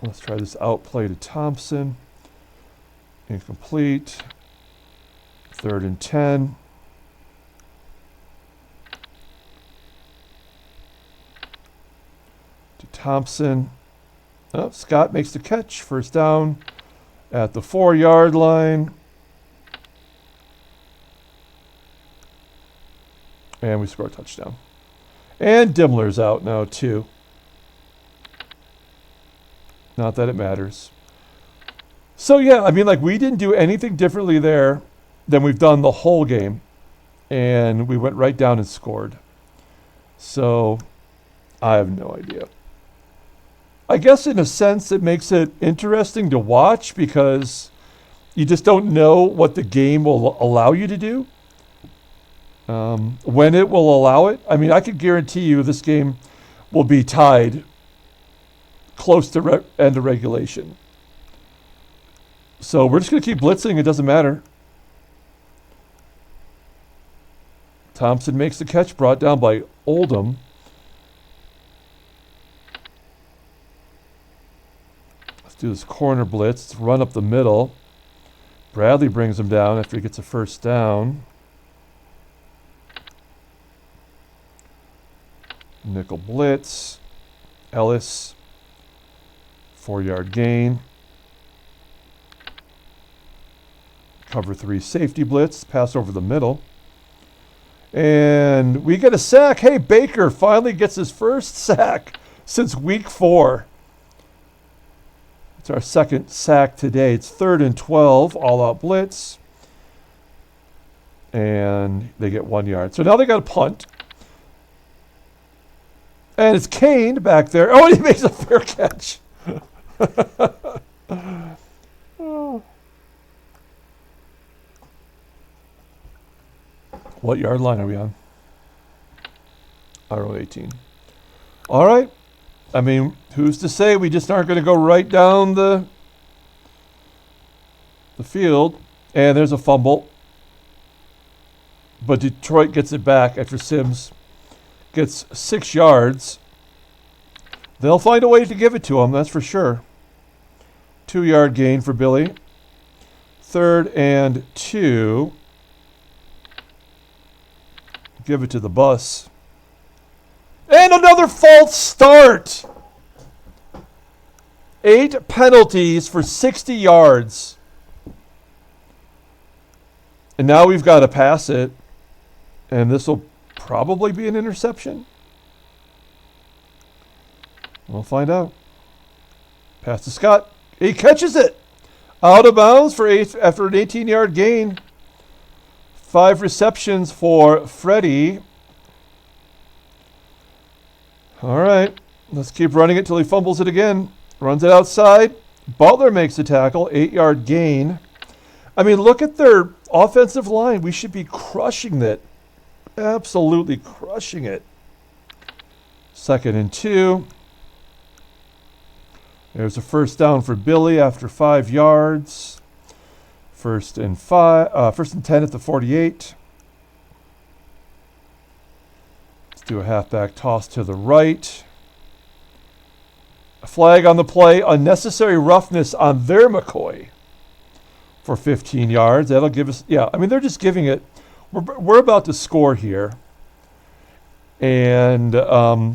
Let's try this outplay to Thompson. Incomplete. 3rd and 10. To Thompson. Oh, Scott makes the catch. First down at the 4-yard line. And we score a touchdown. And Dimmler's out now too. Not that it matters. So yeah, I mean, like, we didn't do anything differently there than we've done the whole game. And we went right down and scored. So I have no idea. I guess in a sense it makes it interesting to watch because you just don't know what the game will allow you to do. When it will allow it. I mean, I could guarantee you this game will be tied close to end of regulation. So we're just going to keep blitzing. It doesn't matter. Thompson makes the catch, brought down by Oldham. Let's do this corner blitz. Let's run up the middle. Bradley brings him down after he gets a first down. Nickel blitz. Ellis. 4-yard gain. Cover 3 safety blitz. Pass over the middle. And we get a sack. Hey, Baker finally gets his first sack since week 4. It's our second sack today. It's 3rd and 12. All-out blitz. And they get 1 yard. So now they got a punt. And it's Kane back there. Oh, and he makes a fair catch. Oh. What yard line are we on? RO 18. All right. I mean, who's to say we just aren't going to go right down the field? And there's a fumble. But Detroit gets it back after Sims gets 6 yards. They'll find a way to give it to him, that's for sure. 2-yard gain for Billy. 3rd and 2. Give it to the bus. And another false start. 8 penalties for 60 yards. And now we've got to pass it. And this will probably be an interception. We'll find out. Pass to Scott. He catches it. Out of bounds for after an 18-yard gain. 5 receptions for Freddie. All right. Let's keep running it till he fumbles it again. Runs it outside. Butler makes the tackle. 8-yard gain. I mean, look at their offensive line. We should be crushing it. Absolutely crushing it. 2nd and 2. There's a first down for Billy after 5 yards. 1st and 10 at the 48. Let's do a halfback toss to the right. A flag on the play. Unnecessary roughness on their McCoy for 15 yards. That'll give us, yeah, I mean, they're just giving it. We're about to score here. And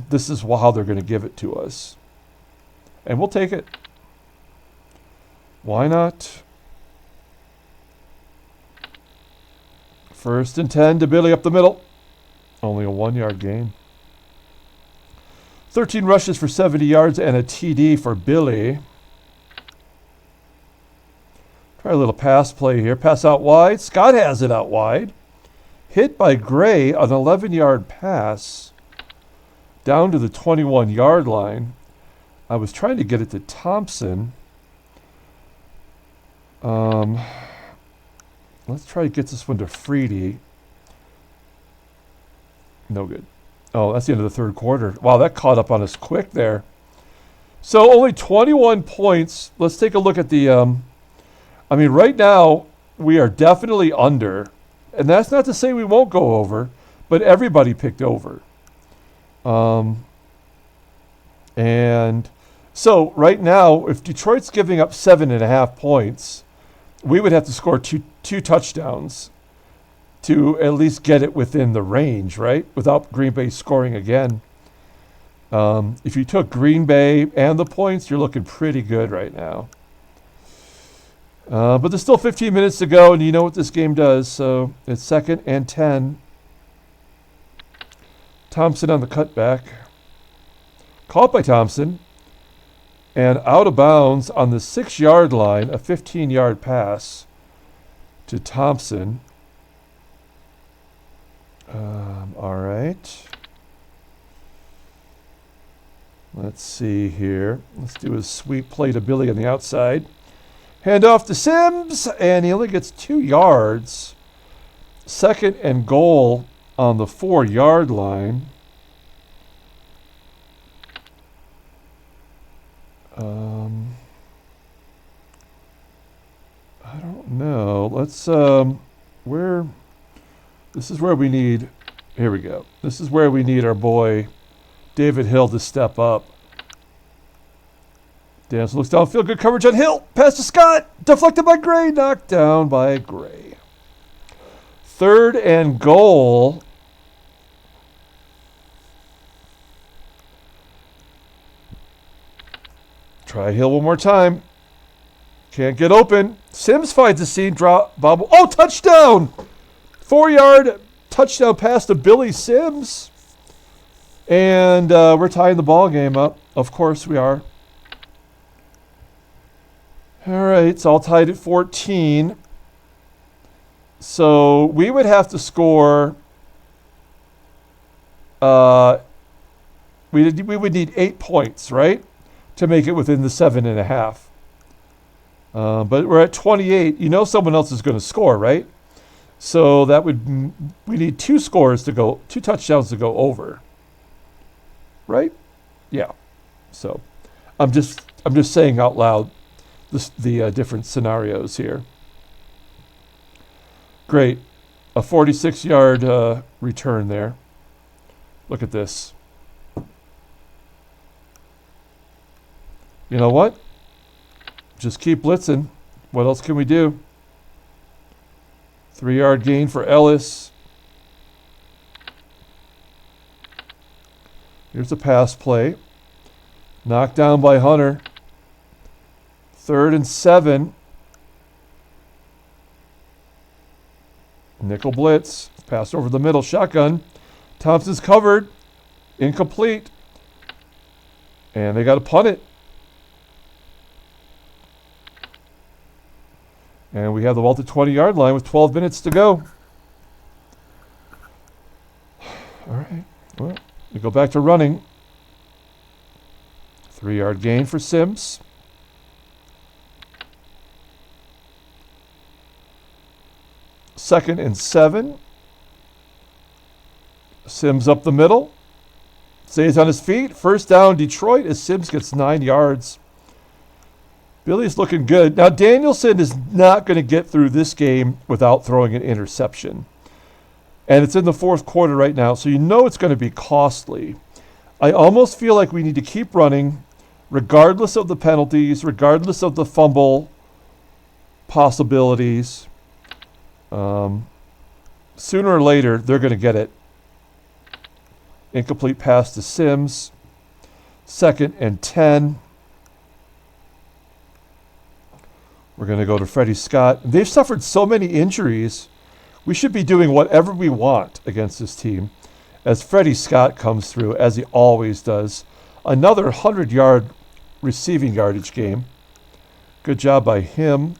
this is how they're going to give it to us. And we'll take it. Why not? 1st and 10 to Billy up the middle. Only a 1-yard gain. 13 rushes for 70 yards and a TD for Billy. Try a little pass play here. Pass out wide. Scott has it out wide. Hit by Gray, an 11-yard pass down to the 21-yard line. I was trying to get it to Thompson. Let's try to get this one to Freedy. No good. Oh, that's the end of the 3rd quarter. Wow, that caught up on us quick there. So only 21 points. Let's take a look at the... I mean, right now, we are definitely under. And that's not to say we won't go over, but everybody picked over. And so right now, if Detroit's giving up 7.5 points, we would have to score two touchdowns to at least get it within the range, right? Without Green Bay scoring again. If you took Green Bay and the points, you're looking pretty good right now. But there's still 15 minutes to go, and you know what this game does. So it's 2nd and 10. Thompson on the cutback. Caught by Thompson. And out of bounds on the 6-yard line, a 15-yard pass to Thompson. All right. Let's see here. Let's do a sweep play to Billy on the outside. Hand off to Sims, and he only gets 2 yards. 2nd and goal on the 4-yard line. I don't know. Let's, this is where we need, here we go. This is where we need our boy David Hill to step up. Danson looks downfield, good coverage on Hill. Pass to Scott, deflected by Gray, knocked down by Gray. 3rd and goal. Try Hill one more time. Can't get open. Sims finds the seam, drop, bobble. Oh, touchdown! 4-yard touchdown pass to Billy Sims. And we're tying the ball game up. Of course we are. All right, it's all tied at 14. So we would have to score. We would need 8 points, right, to make it within the 7.5. But we're at 28. You know someone else is going to score, right? So that would we need 2 scores to go, 2 touchdowns to go over, right? Yeah. So I'm just saying out loud the different scenarios here. Great, a 46-yard return there. Look at this. You know what? Just keep blitzing. What else can we do? 3-yard gain for Ellis. Here's a pass play. Knocked down by Hunter. 3rd and 7. Nickel blitz. Pass over the middle. Shotgun. Thompson's covered. Incomplete. And they got to punt it. And we have the ball at the 20-yard line with 12 minutes to go. All right. Well, we go back to running. 3-yard gain for Sims. Second and 7. Sims up the middle. Stays on his feet. First down, Detroit, as Sims gets 9 yards. Billy's looking good. Now, Danielson is not going to get through this game without throwing an interception. And it's in the 4th quarter right now, so you know it's going to be costly. I almost feel like we need to keep running, regardless of the penalties, regardless of the fumble possibilities. Sooner or later, they're going to get it. Incomplete pass to Sims. 2nd and 10. We're going to go to Freddie Scott. They've suffered so many injuries. We should be doing whatever we want against this team as Freddie Scott comes through, as he always does. Another 100-yard receiving yardage game. Good job by him.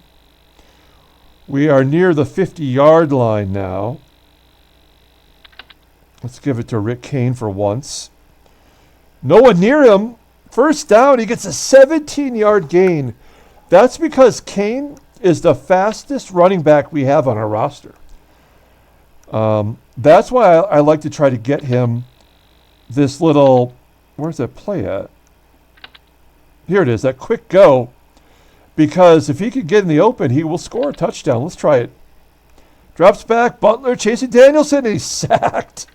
We are near the 50-yard line now. Let's give it to Rick Kane for once. No one near him. First down, he gets a 17-yard gain. That's because Kane is the fastest running back we have on our roster. That's why I like to try to get him this little, where's that play at? Here it is, that quick go. Because if he can get in the open, he will score a touchdown. Let's try it. Drops back, Butler chasing Danielson, and he's sacked.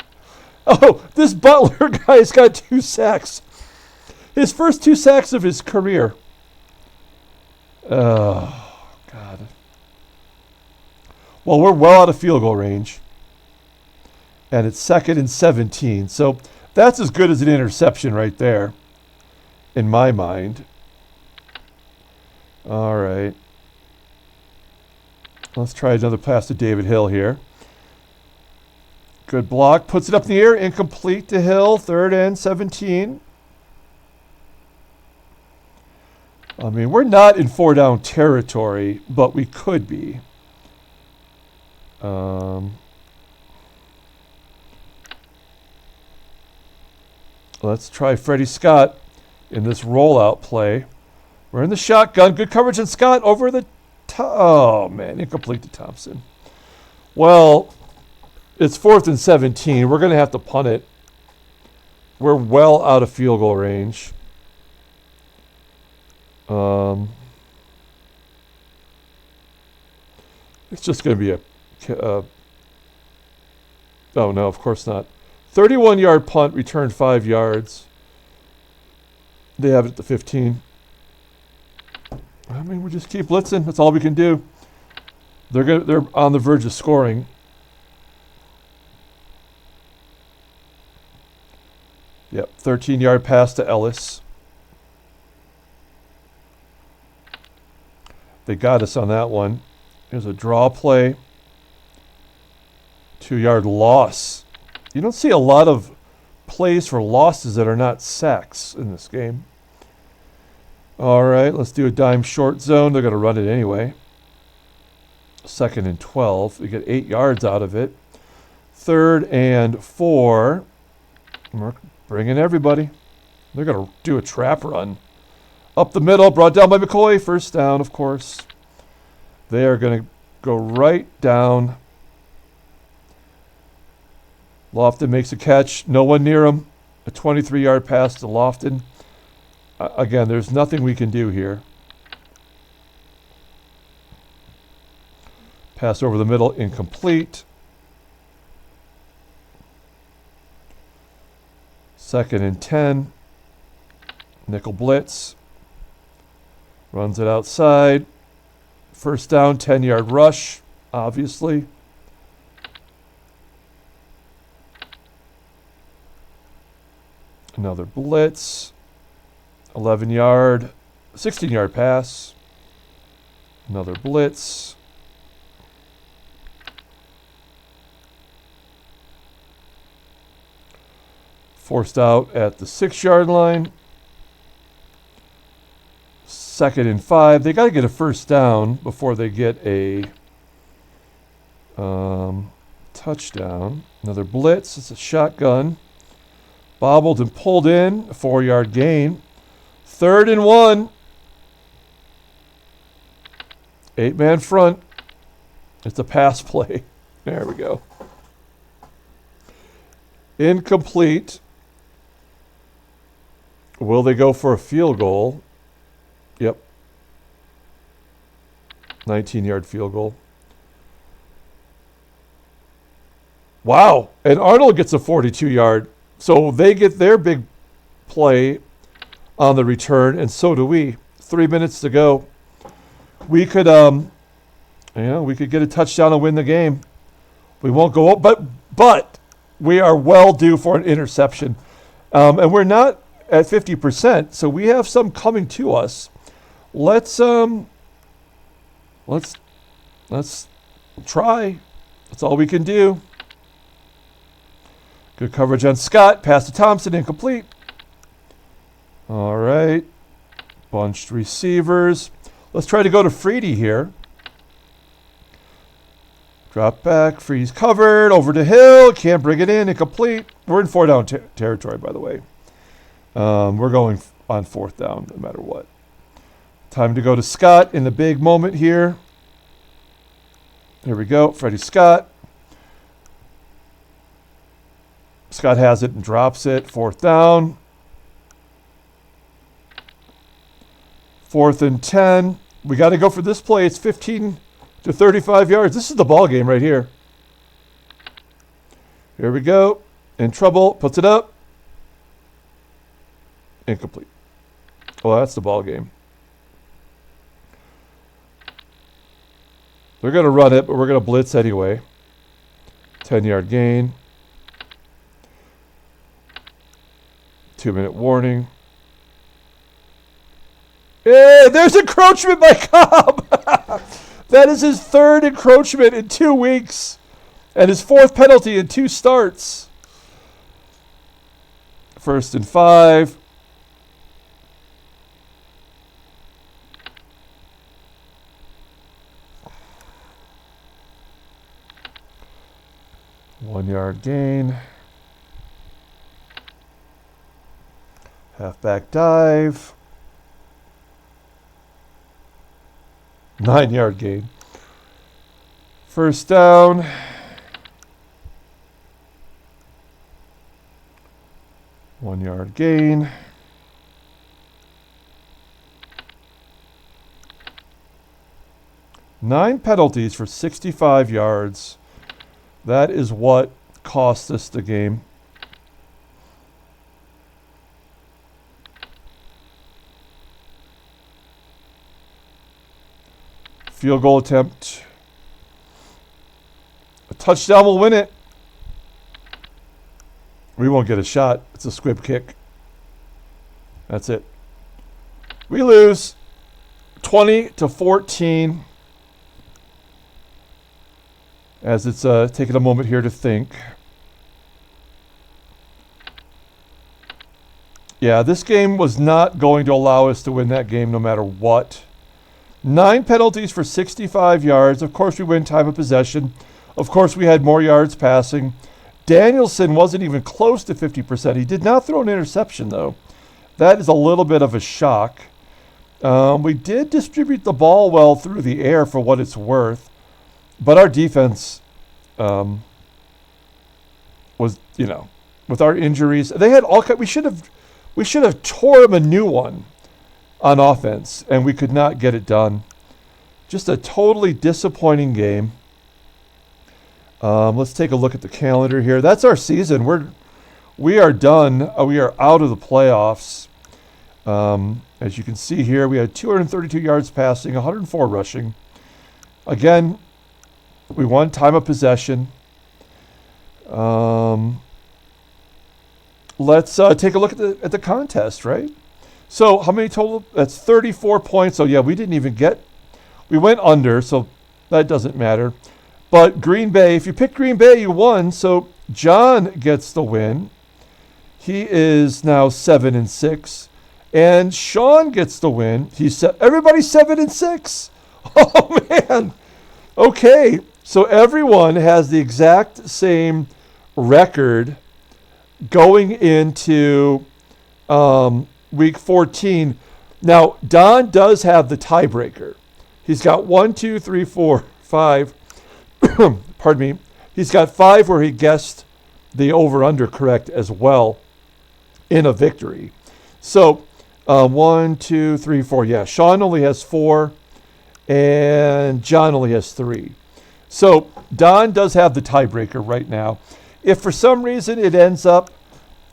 Oh, this Butler guy's got 2 sacks. His first 2 sacks of his career. Oh, God. Well, we're well out of field goal range. And it's 2nd and 17. So that's as good as an interception right there, in my mind. All right. Let's try another pass to David Hill here. Good block. Puts it up in the air. Incomplete to Hill. 3rd and 17. I mean, we're not in 4-down territory, but we could be. Let's try Freddie Scott in this rollout play. We're in the shotgun. Good coverage on Scott over the top. Oh, man, incomplete to Thompson. Well, it's 4th and 17. We're going to have to punt it. We're well out of field goal range. It's just going to be oh, no, of course not. 31-yard punt, returned 5 yards. They have it at the 15. I mean, we just keep blitzing. That's all we can do. They're on the verge of scoring. Yep, 13-yard pass to Ellis. They got us on that one. Here's a draw play. 2-yard loss. You don't see a lot of plays for losses that are not sacks in this game. All right, let's do a dime short zone. They're going to run it anyway. 2nd and 12. We get 8 yards out of it. 3rd and 4. We're bringing everybody. They're going to do a trap run. Up the middle, brought down by McCoy. First down, of course. They are going to go right down. Lofton makes a catch. No one near him. A 23-yard pass to Lofton. Again, there's nothing we can do here. Pass over the middle, incomplete. 2nd and 10. Nickel blitz. Runs it outside. First down, 10-yard rush, obviously. Another blitz. 11-yard, 16-yard pass. Another blitz. Forced out at the 6-yard line. 2nd and 5. They got to get a first down before they get a touchdown. Another blitz. It's a shotgun. Bobbled and pulled in. A 4-yard gain. 3rd and 1. 8-man front. It's a pass play. There we go. Incomplete. Will they go for a field goal? Yep. 19-yard field goal. Wow. And Arnold gets a 42-yard. So they get their big play on the return, and so do we. 3 minutes to go. We could, we could get a touchdown and win the game. We won't go up, but we are well due for an interception. And we're not at 50%, so we have some coming to us. Let's try. That's all we can do. Good coverage on Scott. Pass to Thompson, incomplete. All right. Bunched receivers. Let's try to go to Freedy here. Drop back. Freedy's covered. Over to Hill. Can't bring it in. Incomplete. We're in 4-down territory, by the way. We're going on 4th down no matter what. Time to go to Scott in the big moment here. Here we go. Freddie Scott. Scott has it and drops it. 4th down. 4th and 10. We got to go for this play. It's 15 to 35 yards. This is the ball game right here. Here we go. In trouble. Puts it up. Incomplete. Well, that's the ball game. They're going to run it, but we're going to blitz anyway. 10-yard gain. 2-minute warning. Hey, there's encroachment by Cobb. That is his 3rd encroachment in 2 weeks. And his 4th penalty in 2 starts. 1st and 5. One-yard gain. Halfback dive. 9-yard gain. First down. One-yard gain. Nine penalties for 65 yards. That is what cost us the game. Field goal attempt. A touchdown will win it. We won't get a shot. It's a squib kick. That's it. We lose 20-14. As it's taking a moment here to think. Yeah, this game was not going to allow us to win that game no matter what. 9 penalties for 65 yards. Of course, we win time of possession. Of course, we had more yards passing. Danielson wasn't even close to 50%. He did not throw an interception, though. That is a little bit of a shock. We did distribute the ball well through the air for what it's worth. But our defense was, with our injuries, they had all. We should have tore them a new one on offense, and we could not get it done. Just a totally disappointing game. Let's take a look at the calendar here. That's our season. We are done. We are out of the playoffs. As you can see here, we had 232 yards passing, 104 rushing. Again, we won time of possession. Let's take a look at the contest, right? So how many total? That's 34 points. So yeah, we didn't We went under, so that doesn't matter. But Green Bay, if you pick Green Bay, you won. So John gets the win. He is now 7-6. And Sean gets the win. Everybody's 7-6. Oh, man. Okay. So everyone has the exact same record going into week 14. Now, Don does have the tiebreaker. He's got 1, 2, 3, 4, 5. Pardon me. He's got 5 where he guessed the over-under correct as well in a victory. So 1, 2, 3, 4. Yeah, Sean only has 4, and John only has 3. So Don does have the tiebreaker right now. If for some reason it ends up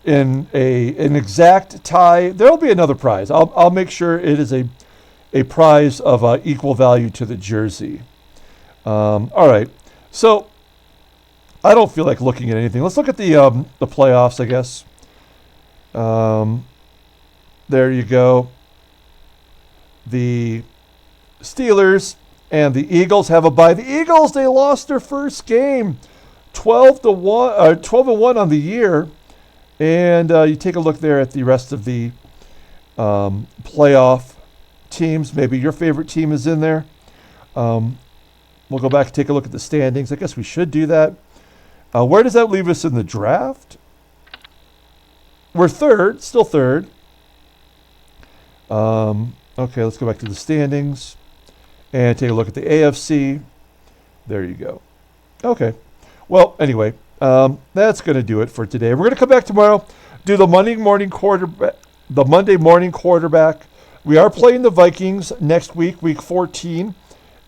in an exact tie, there'll be another prize. I'll make sure it is a prize of equal value to the jersey. All right. So I don't feel like looking at anything. Let's look at the playoffs, I guess. There you go. The Steelers and the Eagles have a bye. The Eagles, they lost their first game, 12-1 on the year. And you take a look there at the rest of the playoff teams. Maybe your favorite team is in there. We'll go back and take a look at the standings. I guess we should do that. Where does that leave us in the draft? We're third, still third. Okay, let's go back to the standings and take a look at the AFC. There you go. Okay. Well, anyway, that's going to do it for today. We're going to come back tomorrow, do the Monday morning quarterback. We are playing the Vikings next week, week 14,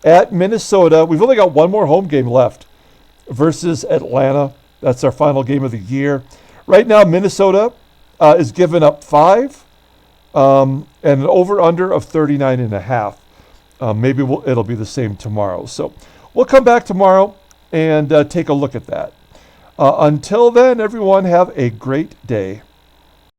at Minnesota. We've only got one more home game left versus Atlanta. That's our final game of the year. Right now, Minnesota is giving up 5 and an over-under of 39.5. Maybe it'll be the same tomorrow. So we'll come back tomorrow and take a look at that. Until then, everyone, have a great day.